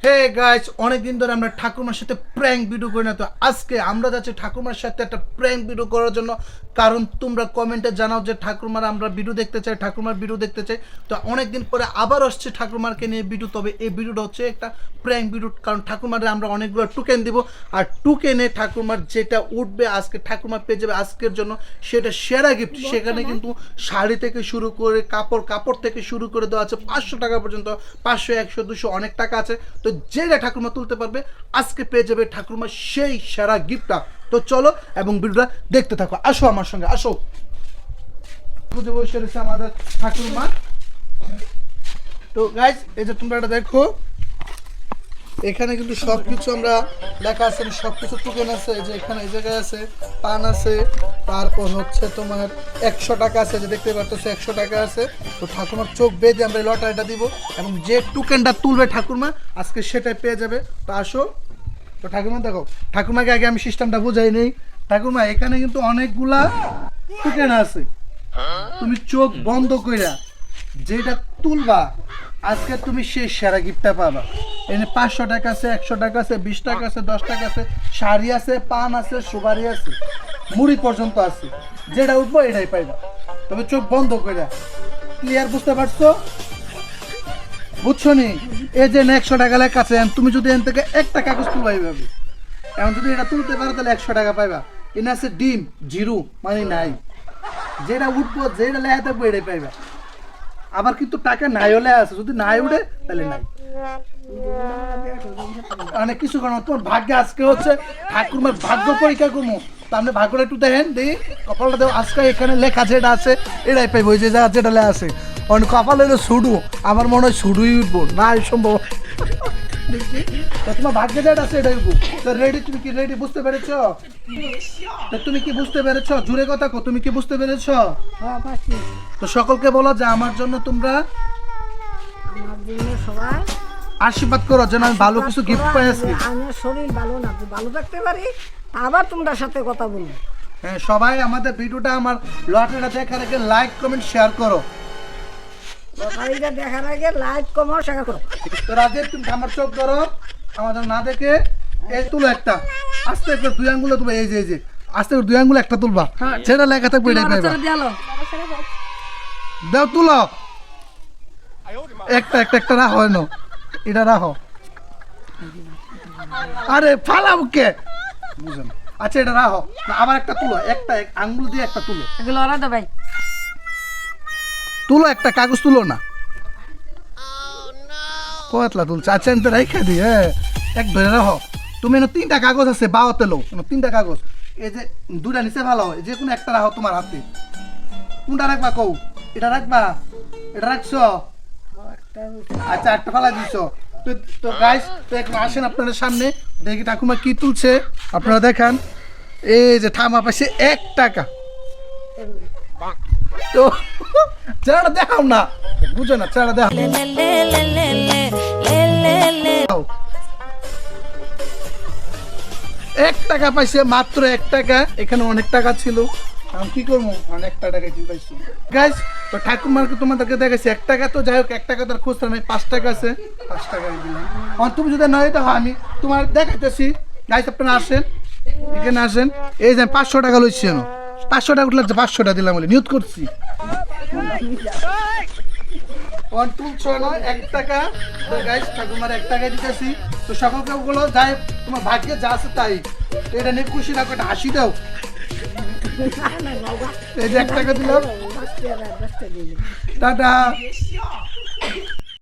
Hey guys, অনেকদিন ধরে আমরা ঠাকুমার সাথে প্র্যাঙ্ক ভিডিও করি না, তো আজকে আমরা যাচ্ছি ঠাকুমার সাথে একটা প্র্যাঙ্ক ভিডিও করার জন্য। কারণ তোমরা কমেন্টে জানাও যে ঠাকুমার আমরা ভিডিও দেখতে চাই, ঠাকুমার ভিডিও দেখতে চাই। তো অনেকদিন পরে আবার আসছে ঠাকুমারকে নিয়ে ভিডিও, তবে এই ভিডিওটা হচ্ছে একটা প্র্যাঙ্ক ভিডিও। কারণ ঠাকুমারে আমরা অনেকগুলো টোকেন দিব, আর টোকেনে ঠাকুমার যেটা উঠবে আজকে ঠাকুমা পেয়ে যাবে আজকের জন্য সেটা সেরা গিফট। সেখানে কিন্তু শাড়ি থেকে শুরু করে কাপড় থেকে শুরু করে দেওয়া আছে 500 টাকা পর্যন্ত, 500, 100, 200 অনেক টাকা আছে। তো যেটা ঠাকুমা তুলতে পারবে আজকে পেয়ে যাবে ঠাকুমা সেই সেরা গিফটটা। তো চলো এবং ভিডিওটা দেখতে থাকো, আসো আমার সঙ্গে আসো। বুঝে বসে রয়েছে আমাদের ঠাকুমা। তো গাইজ এই যে তোমরা এটা দেখো, এখানে কিন্তু সবকিছু আমরা লেখা আছে, সবকিছু টোকেন আছে। যে এখানে এই জায়গায় আছে পান আছে, তারপর হচ্ছে তোমার 100 টাকা আছে, যে দেখতে পাচ্ছ 100 টাকা আছে। তো ঠাকুমার চোখ বেঁধে আমরা এই লটারিটা দিব এবং যে টোকেনটা তুলবে ঠাকুমা আজকে সেটাই পেয়ে যাবে। তো আসো। তো ঠাকুমা দেখো, ঠাকুমাকে আগে আমি সিস্টেমটা বুঝাই নেই। ঠাকুমা এখানে কিন্তু অনেকগুলা টোকেন আছে, তুমি চোখ বন্ধ কইরা যেটা তুলবা আজকে তুমি সেই সেরা গিফটটা পাবা। এখানে 500 টাকা আছে, 100 টাকা আছে, 20 টাকা আছে, 10 টাকা আছে, শাড়ি আছে, পান আছে, সুপারি আছে, মুড়ি পর্যন্ত আছে। যেটা উঠবো এটাই পাইবা, তবে চোখ বন্ধ করে। ক্লিয়ার বুঝতে পারছো? বুঝছো নি? এই যে 100 টাকা লেখা আছে, তুমি যদি এখান থেকে একটা কাগজ তুলবা এইভাবে, এখন যদি এটা তুলতে পারো তাহলে 100 টাকা পাইবা। এখানে আছে ডিম, জিরো মানে নাই। যেটা উঠবো যেটা লেখা থাকবো এটাই পাইবা। আবার কিন্তু টাকা নাই হলে আছে, যদি নাই উঠে তাহলে নাই। অনেক কিছু কারণ তোমার ভাগ্যে আজকে হচ্ছে ঠাকুরমার ভাগ্য পরীক্ষা করবো। তো আপনি ভাগ্যটা একটু দেখেন, দেখি কপালটা দেবো। আজকে এখানে লেখা যেটা আছে এটাই পাইবো, ওই যে যেটা লেখা আছে। অনেক কপাল হলো শুডু, আমার মনে হয় শুডুই উঠবো না, সম্ভব। তোমার ভাগ্যে যেটা আছে এটাই উঠবো। তো রেডি? তুমি কি রেডি? বুঝতে পেরেছ? তো তুমি কি বুঝতে পেরেছ? জুড়ে কথা কো, তুমি কি বুঝতে পেরেছ? তো সকলকে বলো যে আমার জন্য তোমরা সবাই আশীর্বাদ করো যেন আমি ভালো কিছু গিফট পাই আজকে। আমার শরীর ভালো না, ভালো থাকতে পারি, আবার তোমরা সাথে কথা বলবো। হ্যাঁ, সবাই আমাদের ভিডিওটা আমার লটারিটা দেখার আগে লাইক কমেন্ট শেয়ার করো। লটারিটা দেখার আগে লাইক কমেন্ট শেয়ার করো। তো রাজে তুমি আমার চোখ ধরো, আমাদের না দেখে এই তুলো একটা, আস্তে করে 2 আঙ্গুলে তুলবা। এই যে আস্তে করে 2 আঙ্গুলে একটা তুলবা, যেটা লেখা থাকবে এটাই পাইবা। দাও তুলো, একটা রাখো, এনো এটা রাখো। আরে ফালাও কে বুঝেন? আচ্ছা এটা রাখো, আবার একটা তুলো, একটা আঙ্গুল দিয়ে একটা তুলো, এগুলো ওরা দে ভাই, তুলো একটা কাগজ তুলো না, কতলা তুলছে। আচ্ছা আমি তো রেখে দিই। হ্যাঁ, এক ধরে রাখো। তুমি এনে 3টা কাগজ আছে, বাওতে লো 3টা কাগজ। এই যে 2টা নিচে ভালো হয়, যে কোনো একটা রাখো তোমার হাতে। কোনটা রাখবা কও? এটা রাখবা? এটা রাখছো? আচ্ছা একটা ফালা দিছো। তো গাইস, তো এখন আসেন আপনাদের সামনে, দেখি ঠাকুমা কি তুলছে, আপনারা দেখান। এই যে ঠামা পাশে 1 টাকা। তো চেহারা দেখাও না, বুঝো না, চেহারা দেখাও। 1 টাকা পাইছে, মাত্র 1 টাকা। এখানে অনেক টাকা ছিল, আমি কি করবো, অনেকটা টাকা কি পাইছি। গাইস, তো ঠাকুমাকে তোমাদেরকে দেখাচ্ছি 1 টাকা। তো যাই হোক, 1 টাকা তার খুচরা নেই, 5 টাকা আছে, 5 টাকা দিলাম। তুমি যদি নয় তো আমি তোমার দেখাইতেছি। গাইস আপনারা আসেন, এখানে আসেন। এই যে 500 টাকা লইছি, 500 টাকা উঠলে 500টা দিলাম বলে নিউজ করছি। 1 2 6 9 1 টাকা। তো গাইস ঠাকুমার 1 টাকা দিতেছি। তো সকলকে বলো যাই তোমার ভাগ্যে যা আছে তাই, এটা নিয়ে খুশি রাখো, একটা হাসি দাও। এই যে 1 টাকা দিলাম, টাটা।